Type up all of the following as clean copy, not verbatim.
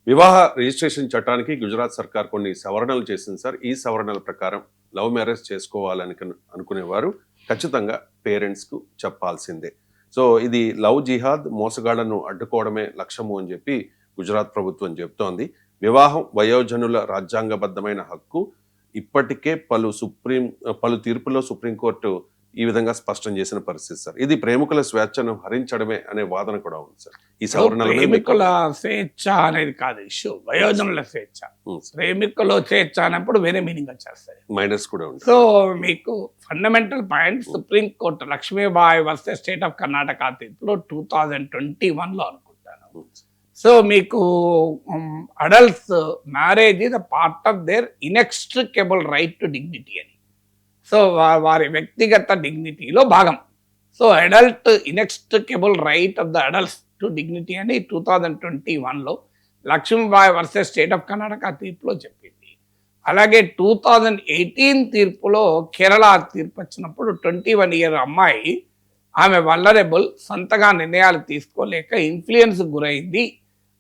వివాహ రిజిస్ట్రేషన్ చట్టానికి గుజరాత్ సర్కార్ కొన్ని సవరణలు చేసింది సార్. ఈ సవరణల ప్రకారం లవ్ మ్యారేజ్ చేసుకోవాలని అనుకునేవారు ఖచ్చితంగా పేరెంట్స్‌కు చెప్పాల్సిందే. సో, ఇది లవ్ జిహాద్ మోసగాళ్లను అడ్డుకోవడమే లక్ష్యము అని చెప్పి గుజరాత్ ప్రభుత్వం చెప్తోంది. వివాహం వయోజనుల రాజ్యాంగబద్ధమైన హక్కు. ఇప్పటికే పలు తీర్పుల్లో సుప్రీంకోర్టు ఈ విధంగా స్పష్టం చేసిన పరిస్థితి సార్. ఇది ప్రేమికుల స్వేచ్ఛను హరించడమే అనే వాదన కూడా ఉంది సార్. ఈ సవరణల మీద ప్రేమికుల స్వేచ్ఛ అనేది కాదు ఇష్యూ, వయోజనుల స్వేచ్ఛ. ప్రేమికుల స్వేచ్ఛ అన్నప్పుడు వేరే మీనింగ్ వచ్చేస్తాయి, మైనస్ కూడా ఉంది. సో మీకు fundamental point supreme court Lakshmibai versus state of Karnataka తీర్పులో 2021లో అనుకుంటాను. సో మీకు adults marriage is a part of their inextricable right to dignity అని. సో వారి వ్యక్తిగత డిగ్నిటీలో భాగం. So adult inextricable right of the adults to dignity అని 2021లో Lakshmibai versus state of Karnataka తీర్పులో చెప్పింది. అలాగే 2018 తీర్పులో కేరళ తీర్పు వచ్చినప్పుడు 21 ఇయర్ అమ్మాయి, ఆమె వల్నరబుల్, సొంతగా నిర్ణయాలు తీసుకోలేక ఇన్ఫ్లుయెన్స్ గురైంది,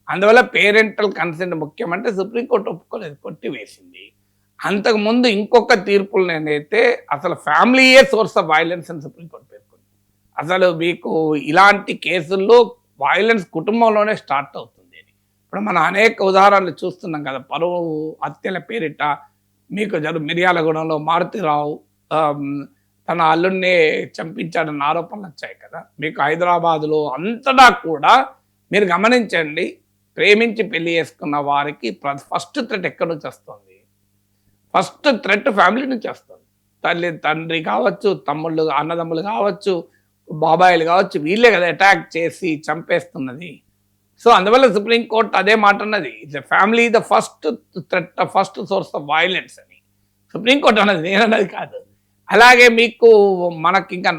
అందువల్ల పేరెంటల్ కన్సెంట్ ముఖ్యమంటే సుప్రీంకోర్టు ఒప్పుకోలేదు, కొట్టివేసింది. అంతకుముందు ఇంకొక తీర్పులు నేనైతే అసలు ఫ్యామిలీయే సోర్స్ ఆఫ్ వైలెన్స్ అని సుప్రీంకోర్టు పేర్కొంది. అసలు మీకు ఇలాంటి కేసుల్లో వైలెన్స్ కుటుంబంలోనే స్టార్ట్ అవుతుంది అని. ఇప్పుడు మనం అనేక ఉదాహరణలు చూస్తున్నాం కదా. పరువు హత్యల పేరిట మీకు మిర్యాలగూడెంలో మారుతిరావు తన అల్లుడిని చంపించాడన్న ఆరోపణలు వచ్చాయి కదా. మీకు హైదరాబాదులో అంతటా కూడా మీరు గమనించండి, ప్రేమించి పెళ్లి చేసుకున్న వారికి ఫస్ట్ థ్రెట్ ఎక్కడి నుంచి వస్తుంది? ఫస్ట్ థ్రెట్ ఫ్యామిలీ నుంచి వస్తుంది. తండ్రి కావచ్చు, తమ్ముళ్ళు, అన్నదమ్ములు కావచ్చు, బాబాయిలు కావచ్చు, వీళ్ళే కదా అటాక్ చేసి చంపేస్తున్నది. సో అందువల్ల సుప్రీంకోర్టు అదే మాట అన్నది, it's family the first threat, first source of violence అని సుప్రీంకోర్టు అన్నది, నేనన్నది కాదు. అలాగే మీకు మనకి ఇంకా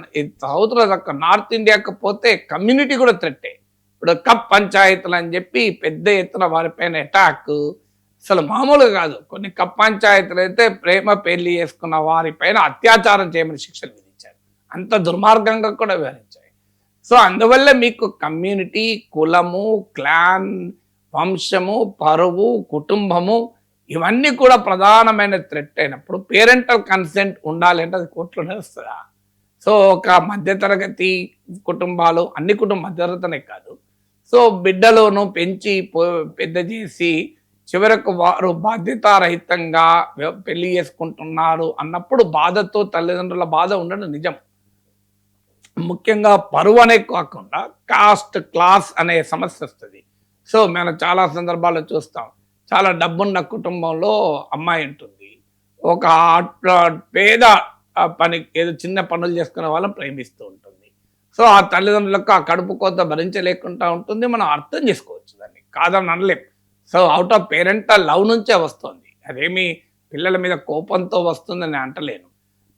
సౌత్లో నార్త్ ఇండియాకి పోతే కమ్యూనిటీ కూడా థ్రెట్టే. ఇప్పుడు కప్ పంచాయతీలు అని చెప్పి పెద్ద ఎత్తున వారిపైన అటాక్, అసలు మామూలుగా కాదు. కొన్ని కప్ పంచాయతీలు అయితే ప్రేమ పెళ్లి చేసుకున్న వారిపైన అత్యాచారం చేయమని శిక్షలు విధించారు, అంత దుర్మార్గంగా కూడా వివరించాయి. సో అందువల్ల మీకు కమ్యూనిటీ, కులము, క్లాన్, వంశము, పరువు, కుటుంబము ఇవన్నీ కూడా ప్రధానమైన థ్రెట్ అయినప్పుడు పేరెంటల్ కన్సెంట్ ఉండాలి అంటే అది కోర్టులో నడుస్తుందా? సో ఒక మధ్యతరగతి కుటుంబాలు, అన్ని కుటుంబ మధ్యతరగతనే కాదు, సో బిడ్డలను పెంచి పెద్ద చేసి చివరకు వారు బాధ్యతారహితంగా పెళ్లి చేసుకుంటున్నారు అన్నప్పుడు బాధతో తల్లిదండ్రుల బాధ ఉండడం నిజం. ముఖ్యంగా పరువు అనే కాకుండా కాస్ట్, క్లాస్ అనే సమస్య వస్తుంది. సో మనం చాలా సందర్భాల్లో చూస్తాం, చాలా డబ్బున్న కుటుంబంలో అమ్మాయి ఉంటుంది, ఒక పేద పని ఏదో చిన్న పనులు చేసుకునే వాళ్ళని ప్రేమిస్తూ ఉంటుంది. సో ఆ తల్లిదండ్రులకు ఆ కడుపు కోత భరించలేకుండా ఉంటుంది. మనం అర్థం చేసుకోవచ్చు, దాన్ని కాదని అనలేం. So out of parental love నుంచే వస్తుంది, అదేమి పిల్లల మీద కోపంతో వస్తుందని అంటలేను.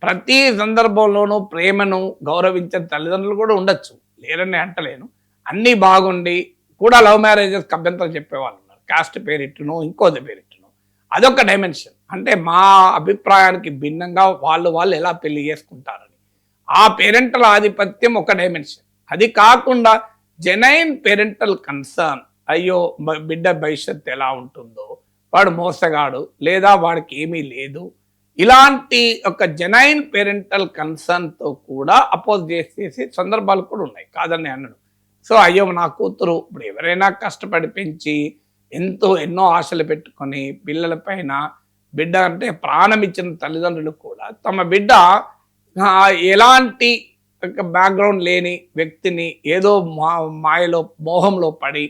ప్రతి సందర్భంలోనూ ప్రేమను గౌరవించే తల్లిదండ్రులు కూడా ఉండొచ్చు, లేరని అంటలేను. అన్నీ బాగుండి కూడా లవ్ మ్యారేజెస్కి అభ్యంతరం చెప్పేవాళ్ళు ఉన్నారు, కాస్ట్ పేరిట్టును ఇంకోది పేరిట్టును. అదొక డైమెన్షన్. అంటే మా అభిప్రాయానికి భిన్నంగా వాళ్ళు ఎలా పెళ్లి చేసుకుంటారని ఆ పేరెంటల్ ఆధిపత్యం ఒక డైమెన్షన్. అది కాకుండా జెన్యూన్ పేరెంటల్ కన్సర్న్, అయ్యో బిడ్డ భవిష్యత్తు ఎలా ఉంటుందో, వాడు మోసగాడు లేదా వాడికి ఏమీ లేదు, ఇలాంటి ఒక జెన్యూన్ పేరెంటల్ కన్సర్న్తో కూడా అపోజ్ చేసే సందర్భాలు కూడా ఉన్నాయి, కాదని అన్నాడు. సో అయ్యో నా కూతురు, ఇప్పుడు ఎవరైనా కష్టపడి పెంచి ఎన్నో ఆశలు పెట్టుకొని పిల్లల పైన, బిడ్డ అంటే ప్రాణం ఇచ్చిన తల్లిదండ్రులు కూడా తమ బిడ్డ ఎలాంటి బ్యాక్గ్రౌండ్ లేని వ్యక్తిని ఏదో మాయలో, మోహంలో పడి,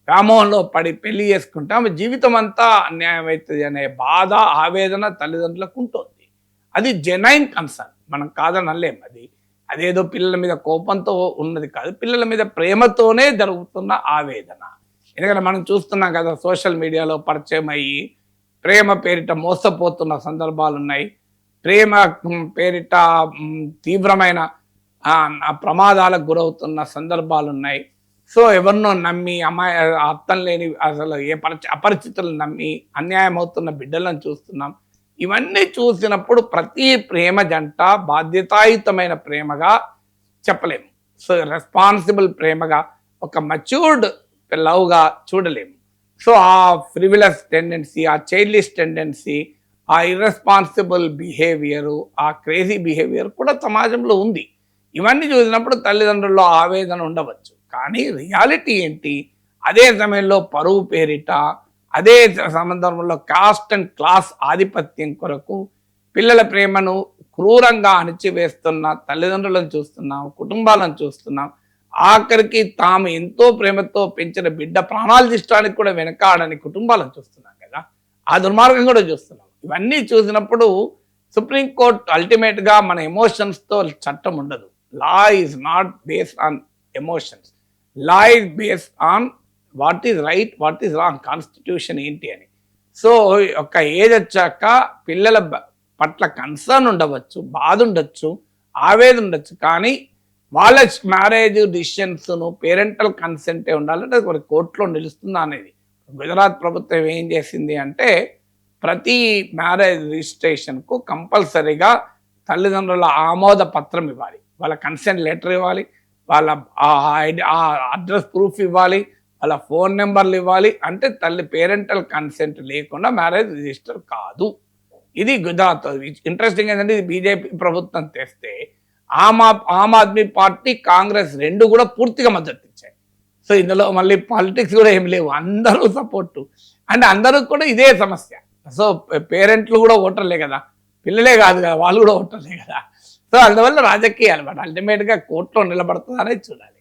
వ్యామోహంలో పడి పెళ్లి చేసుకుంటే ఆమె జీవితం అంతా అన్యాయం అవుతుంది అనే బాధ, ఆవేదన తల్లిదండ్రులకు ఉంటుంది. అది జెన్యూన్ కన్సర్న్, మనం కాదని అనలేం. అదేదో పిల్లల మీద కోపంతో ఉన్నది కాదు, పిల్లల మీద ప్రేమతోనే జరుగుతున్న ఆవేదన. ఎందుకంటే మనం చూస్తున్నాం కదా, సోషల్ మీడియాలో పరిచయం అయ్యి ప్రేమ పేరిట మోసపోతున్న సందర్భాలు ఉన్నాయి, ప్రేమ పేరిట తీవ్రమైన ప్రమాదాలకు గురవుతున్న సందర్భాలు ఉన్నాయి. సో ఎవరినో నమ్మి, అమ్మాయి అర్థం లేని అసలు అపరిచితులను నమ్మి అన్యాయం అవుతున్న బిడ్డలను చూస్తున్నాం. ఇవన్నీ చూసినప్పుడు ప్రతి ప్రేమ జంట బాధ్యతాయుతమైన ప్రేమగా చెప్పలేము. సో రెస్పాన్సిబుల్ ప్రేమగా, ఒక మచ్యూర్డ్ లవ్గా చూడలేము. సో ఆ ఫ్రివిలస్ టెండెన్సీ, ఆ చైల్డిష్ టెండెన్సీ, ఆ ఇర్రెస్పాన్సిబుల్ బిహేవియరు, ఆ క్రేజీ బిహేవియర్ కూడా సమాజంలో ఉంది. ఇవన్నీ చూసినప్పుడు తల్లిదండ్రుల్లో ఆవేదన ఉండవచ్చు. కానీ రియాలిటీ ఏంటి? అదే సమయంలో పరువు పేరిట, అదే సందర్భంలో కాస్ట్ అండ్ క్లాస్ ఆధిపత్యం కొరకు పిల్లల ప్రేమను క్రూరంగా అణిచివేస్తున్న తల్లిదండ్రులను చూస్తున్నాం, కుటుంబాలను చూస్తున్నాం. ఆఖరికి తాము ఎంతో ప్రేమతో పెంచిన బిడ్డ ప్రాణాలు తీయడానికి కూడా వెనకాడని కుటుంబాలను చూస్తున్నాం కదా. ఆ దుర్మార్గం కూడా చూస్తున్నాం. ఇవన్నీ చూసినప్పుడు సుప్రీంకోర్టు అల్టిమేట్గా మన ఎమోషన్స్తో చట్టం ఉండదు. Law is not based on emotions. Law is based on what is right, what is wrong, constitution ఏంటి అని. సో ఒక ఏజ్ వచ్చాక పిల్లల పట్ల కన్సర్న్ ఉండవచ్చు, బాధ ఉండొచ్చు, ఆవేదన ఉండొచ్చు. కానీ వాళ్ళ మ్యారేజ్ డిసిషన్స్ను పేరెంటల్ కన్సెంటే ఉండాలంటే అది కోర్టులో నిలుస్తుందా అనేది. గుజరాత్ ప్రభుత్వం ఏం చేసింది అంటే ప్రతి మ్యారేజ్ రిజిస్ట్రేషన్కు కంపల్సరీగా తల్లిదండ్రుల ఆమోద పత్రం ఇవ్వాలి, వాళ్ళ కన్సెంట్ లెటర్ ఇవ్వాలి, వాళ్ళ అడ్రస్ ప్రూఫ్ ఇవ్వాలి, వాళ్ళ ఫోన్ నెంబర్లు ఇవ్వాలి. అంటే పేరెంటల్ కన్సెంట్ లేకుండా మ్యారేజ్ రిజిస్టర్ కాదు. ఇది గుజరాత్. ఇంట్రెస్టింగ్ ఏంటంటే ఇది బీజేపీ ప్రభుత్వం తెస్తే ఆమ్ ఆద్మీ పార్టీ, కాంగ్రెస్ రెండు కూడా పూర్తిగా మద్దతు ఇచ్చాయి. సో ఇందులో మళ్ళీ పాలిటిక్స్ కూడా ఏం లేవు, అందరూ సపోర్టు. అంటే అందరూ కూడా ఇదే సమస్య. సో పేరెంట్లు కూడా ఓటర్లే కదా, పిల్లలే కాదు కదా, వాళ్ళు కూడా ఓటర్లే కదా. సో అందువల్ల రాజకీయాలు అల్టిమేట్గా కోర్టులో నిలబడుతుందనేది చూడాలి.